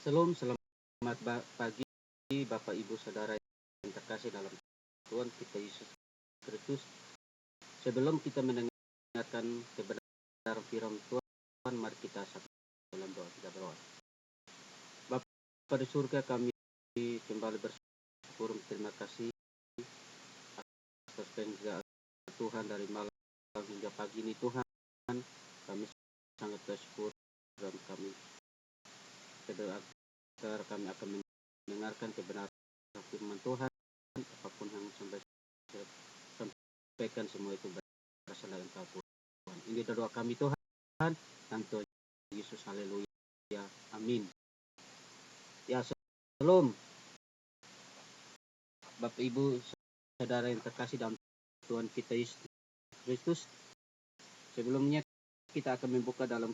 Selamat pagi Bapak Ibu Saudara yang terkasih dalam Tuhan kita Yesus Kristus. Sebelum kita mendengarkan kebenaran firman Tuhan, mari kita satu dalam doa. Kita berdoa. Bapa di surga, kami kembali bersyukur, terima kasih atas penjagaan Tuhan dari malam hingga pagi ini. Tuhan, kami sangat bersyukur dan kami berdoa agar kami akan mendengarkan kebenaran firman Tuhan. Apapun yang sampaikan, semua itu berasal dari Engkau Tuhan. Ini doa kami Tuhan, dan Tuhan Yesus, haleluya, amin. Ya, shalom Bapak Ibu Saudara yang terkasih dalam Tuhan kita Yesus Kristus. Sebelumnya kita akan membuka dalam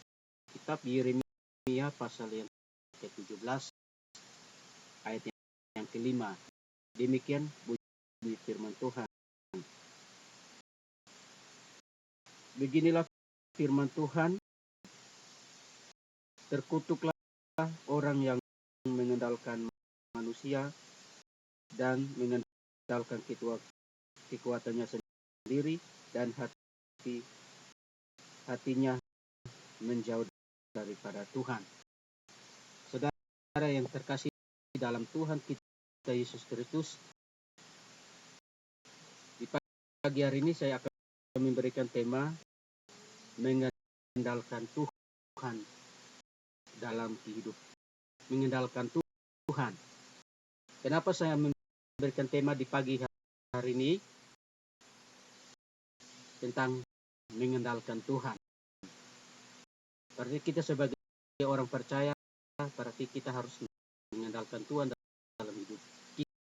kitab Yeremia pasal yang ke-17 ayat yang ke-5. Demikian bunyi firman Tuhan. Beginilah firman Tuhan, terkutuklah orang yang mengandalkan manusia dan mengandalkan kekuatannya sendiri, dan hatinya menjauh daripada Tuhan. Saudara yang terkasih dalam Tuhan kita Yesus Kristus, di pagi hari ini saya akan memberikan tema mengandalkan Tuhan dalam hidup. Mengandalkan Tuhan. Kenapa saya memberikan tema di pagi hari ini tentang mengandalkan Tuhan? Berarti kita sebagai orang percaya, berarti kita harus mengandalkan Tuhan dalam hidup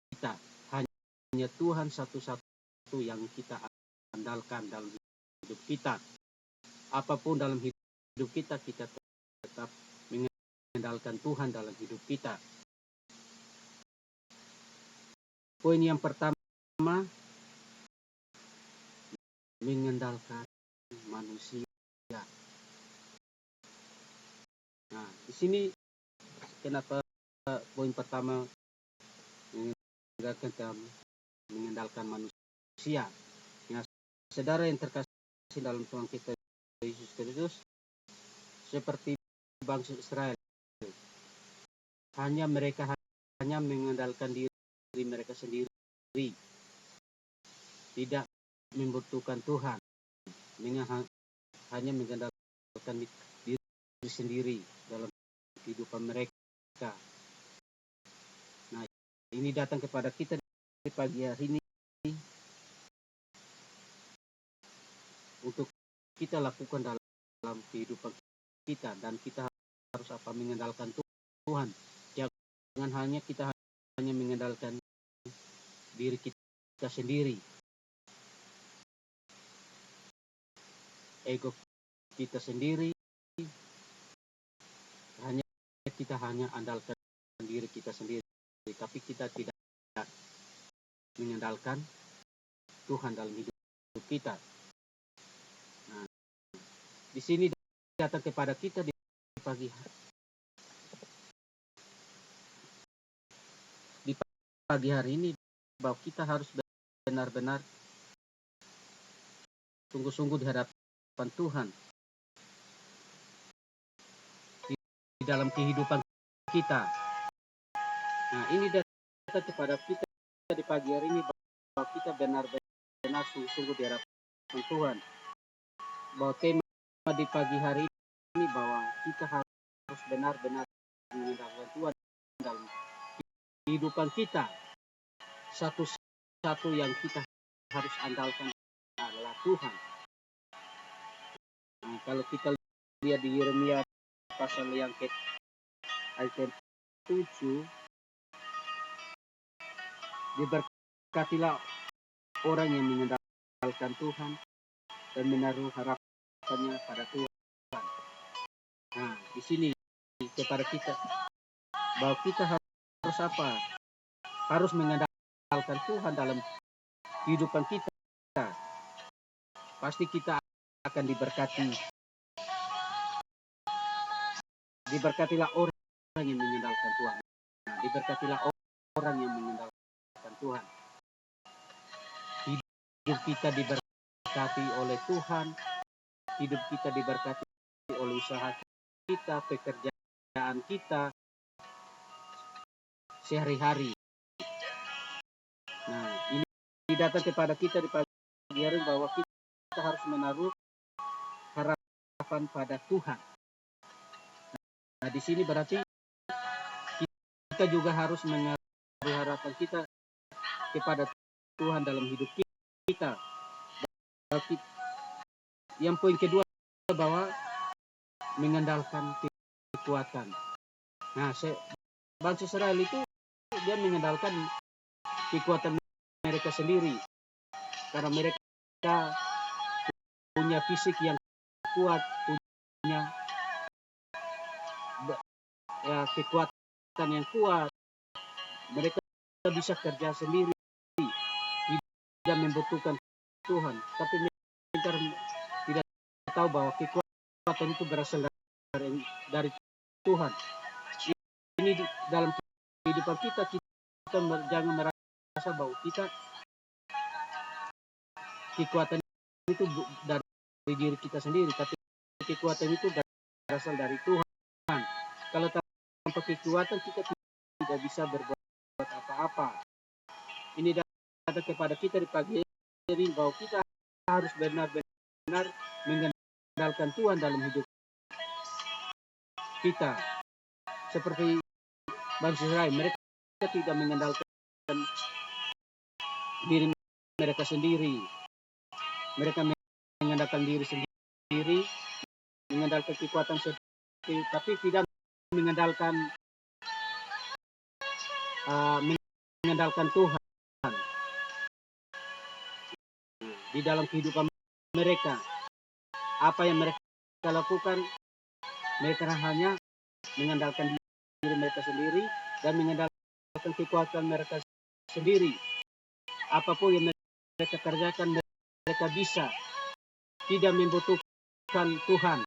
kita. Hanya Tuhan satu-satu yang kita andalkan dalam hidup kita. Apapun dalam hidup kita, kita tetap mengandalkan Tuhan dalam hidup kita. Poin yang pertama, mengandalkan manusia. Nah, di sini kenapa poin pertama mengandalkan manusia? Nah, saudara yang terkasih dalam Tuhan kita Yesus Kristus, seperti bangsa Israel, mereka hanya mengandalkan diri mereka sendiri, tidak membutuhkan Tuhan, hanya mengandalkan diri sendiri dalam kehidupan mereka. Nah, ini datang kepada kita di pagi hari ini untuk kita lakukan dalam kehidupan kita, dan kita harus mengandalkan Tuhan. Jangan hanya kita hanya mengandalkan diri kita sendiri, ego kita sendiri, kita hanya andalkan diri kita sendiri, tapi kita tidak mengandalkan Tuhan dalam hidup kita. Nah, di sini datang kepada kita di pagi hari. Di pagi hari ini, bahwa kita harus benar-benar sungguh-sungguh di hadapan Tuhan di dalam kehidupan kita. Nah, ini datang kepada kita di pagi hari ini, bahwa kita benar-benar sungguh-sungguh di hadapan Tuhan. Bahwa tema di pagi hari ini, bahwa kita harus benar-benar mengandalkan Tuhan dalam kehidupan kita. Satu-satu yang kita harus andalkan adalah Tuhan. Nah, kalau kita lihat di Yeremia pasal yang ayat 7, diberkatilah orang yang mengandalkan Tuhan dan menaruh harapannya pada Tuhan. Nah, di sini kepada kita, bahwa kita harus harus mengandalkan Tuhan dalam kehidupan kita. Pasti kita akan diberkati. Diberkatilah orang yang mengandalkan Tuhan. Nah, diberkatilah orang yang mengandalkan Tuhan. Hidup kita diberkati oleh Tuhan, hidup kita diberkati oleh usaha kita, pekerjaan kita, sehari-hari. Nah, ini datang kepada kita di pagi hari bahwa kita harus menaruh harapan pada Tuhan. Nah, di sini berarti kita juga harus menaruh harapan kita kepada Tuhan dalam hidup kita. Yang poin kedua bahwa mengandalkan kekuatan. Nah, bangsa Israel itu dia mengandalkan kekuatan mereka sendiri karena mereka punya fisik yang kuat, punya kekuatan yang kuat. Mereka bisa kerja sendiri, tidak membutuhkan Tuhan. Tapi mereka tidak tahu bahwa kekuatan itu berasal dari Tuhan. Ini dalam kehidupan kita jangan merasa bahwa kita kekuatan itu dari diri kita sendiri, tapi kekuatan itu berasal dari Tuhan. Kalau tanpa kekuatan kita tidak bisa berbuat apa-apa. Ini datang kepada kita di pagi hari bahwa kita harus benar-benar mengandalkan Tuhan dalam hidup kita. Seperti bangsa Israel, mereka tidak mengandalkan diri mereka sendiri. Mereka mengandalkan diri sendiri, mengandalkan kekuatan sendiri, tapi tidak mengandalkan Tuhan di dalam kehidupan mereka. Apa yang mereka lakukan, mereka hanya mengandalkan diri mereka sendiri dan mengandalkan kekuatan mereka sendiri. Apapun yang mereka kerjakan, mereka bisa, tidak membutuhkan Tuhan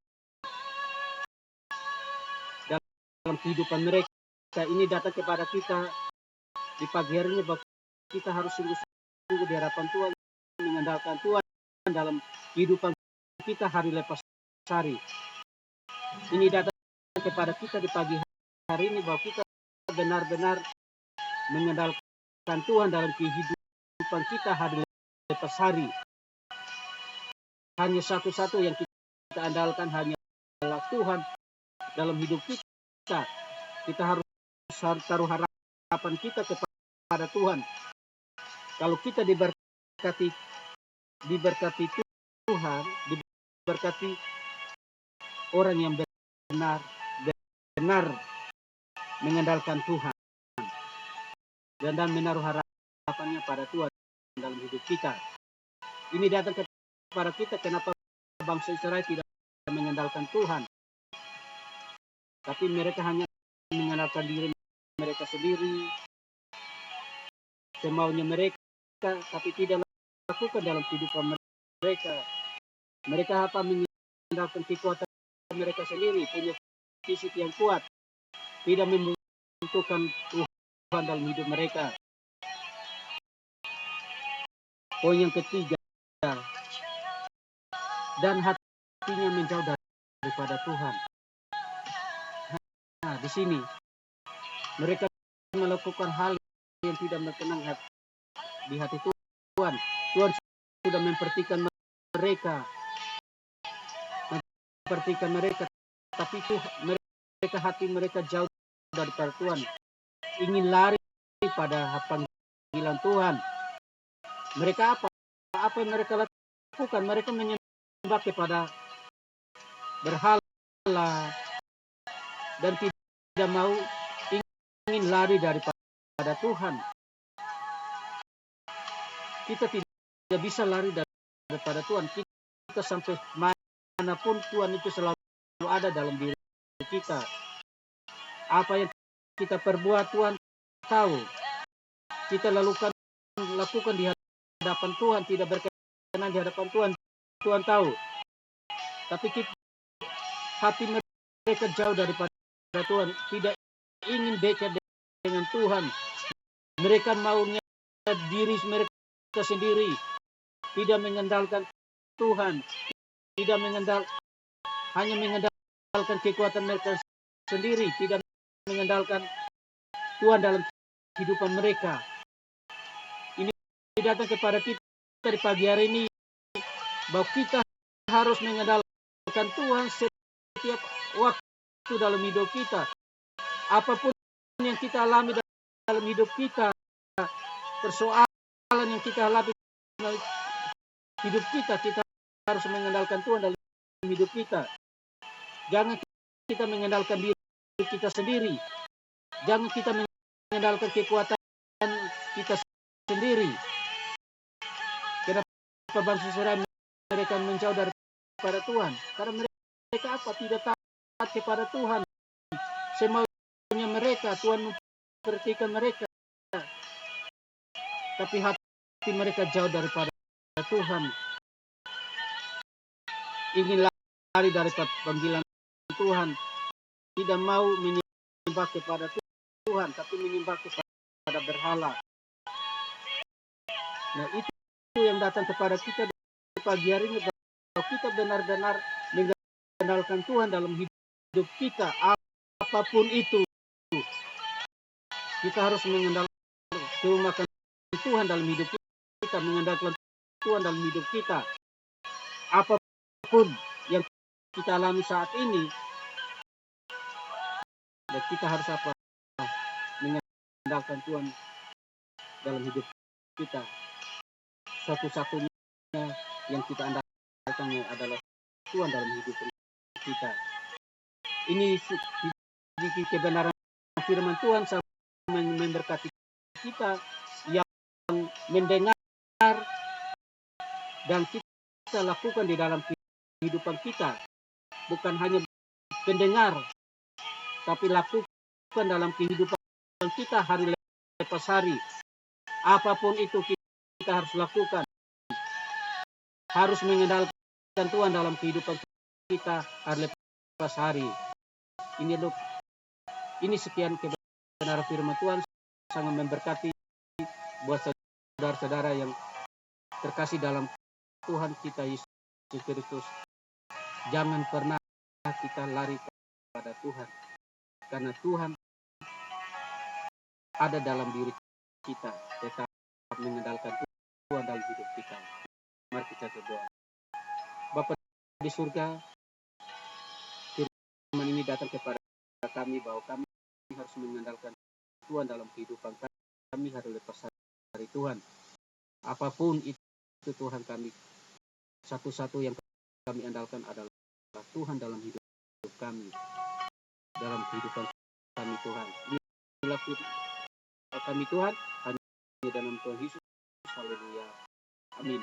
dalam kehidupan mereka. Ini datang kepada kita di pagi hari ini bahwa kita harus sungguh-sungguh di hadapan Tuhan, mengandalkan Tuhan dalam kehidupan kita hari lepas hari. Ini datang kepada kita di pagi hari ini bahwa kita benar-benar mengandalkan Tuhan dalam kehidupan kita hari lepas hari. Hanya satu-satu yang kita andalkan hanyalah Tuhan dalam hidup kita. Kita harus taruh harapan kita kepada Tuhan. Kalau kita diberkati Tuhan, diberkati orang yang benar mengandalkan Tuhan dan menaruh harapannya pada Tuhan dalam hidup kita. Ini datang kepada kita kenapa bangsa Israel tidak mengandalkan Tuhan, tapi mereka hanya mengandalkan diri mereka sendiri, semaunya mereka, tapi tidak lakukan dalam kehidupan mereka. Mereka mengandalkan kekuatan mereka sendiri, punya fisik yang kuat, tidak membutuhkan Tuhan dalam hidup mereka. Poin yang ketiga, dan hatinya menjauh daripada Tuhan. Nah, di sini mereka melakukan hal yang tidak berkenan di hati Tuhan. Tuhan sudah memperhatikan mereka, tapi mereka hati mereka jauh daripada Tuhan, ingin lari pada panggilan Tuhan. Mereka apa yang mereka lakukan? Mereka menyembah kepada berhala dan tidak mau, ingin lari daripada Tuhan. Kita tidak bisa lari daripada Tuhan. Kita sampai manapun Tuhan itu selalu ada dalam diri kita. Apa yang kita perbuat Tuhan tahu. Kita lakukan di hadapan Tuhan, tidak berkenan di hadapan Tuhan, Tuhan tahu. Tapi hati mereka jauh daripada Tuhan, tidak ingin dekat dengan Tuhan. Mereka maunya diri mereka sendiri, tidak mengandalkan Tuhan, tidak hanya mengandalkan kekuatan mereka sendiri, tidak mengandalkan Tuhan dalam kehidupan mereka. Ini datang kepada kita di pagi hari ini, bahwa kita harus mengandalkan Tuhan setiap waktu dalam hidup kita. Apapun yang kita alami dalam hidup kita, persoalan yang kita alami dalam hidup kita, kita harus mengandalkan Tuhan dalam hidup kita. Jangan kita mengandalkan diri kita sendiri. Jangan kita mengandalkan kekuatan kita sendiri. Kenapa bangsa Israel mereka menjauh daripada Tuhan? Karena mereka apa? Tidak taat kepada Tuhan. Semaunya mereka, Tuhan memperhatikan mereka. Tapi hati mereka jauh daripada Tuhan. Ingin lari daripada panggilan Tuhan. Tidak mau menyembah kepada Tuhan, tapi menyembah kepada berhala. Nah, itu yang datang kepada kita di pagi hari ini, bahwa kita benar-benar mengandalkan Tuhan dalam hidup kita. Apapun itu, kita harus mengandalkan Tuhan dalam hidup kita, mengandalkan Tuhan dalam hidup kita. Apapun yang kita alami saat ini, dan kita harus apa? Mengandalkan Tuhan dalam hidup kita. Satu-satunya yang kita andalkan adalah Tuhan dalam hidup kita. Ini kebenaran firman Tuhan sama memberkati kita yang mendengar dan kita lakukan di dalam kehidupan kita. Bukan hanya pendengar, tapi lakukan dalam kehidupan kita hari lepas hari. Apapun itu kita harus lakukan. Harus mengandalkan Tuhan dalam kehidupan kita hari lepas hari. Ini sekian kebenaran firman Tuhan, sangat memberkati buat saudara-saudara yang terkasih dalam Tuhan kita Yesus Kristus. Jangan pernah kita lari kepada Tuhan, karena Tuhan ada dalam diri kita. Tetap mengandalkan Tuhan dalam hidup kita. Mari kita berdoa. Bapa di surga, firman ini datang kepada kami bahwa kami harus mengandalkan Tuhan dalam kehidupan kami hari lepas hari Tuhan. Apapun itu Tuhan kami, satu-satu yang kami andalkan adalah Tuhan dalam hidup kami, dalam kehidupan kami Tuhan. Inilah kami Tuhan, hanya dalam Tuhan Yesus. Haleluya. Amin.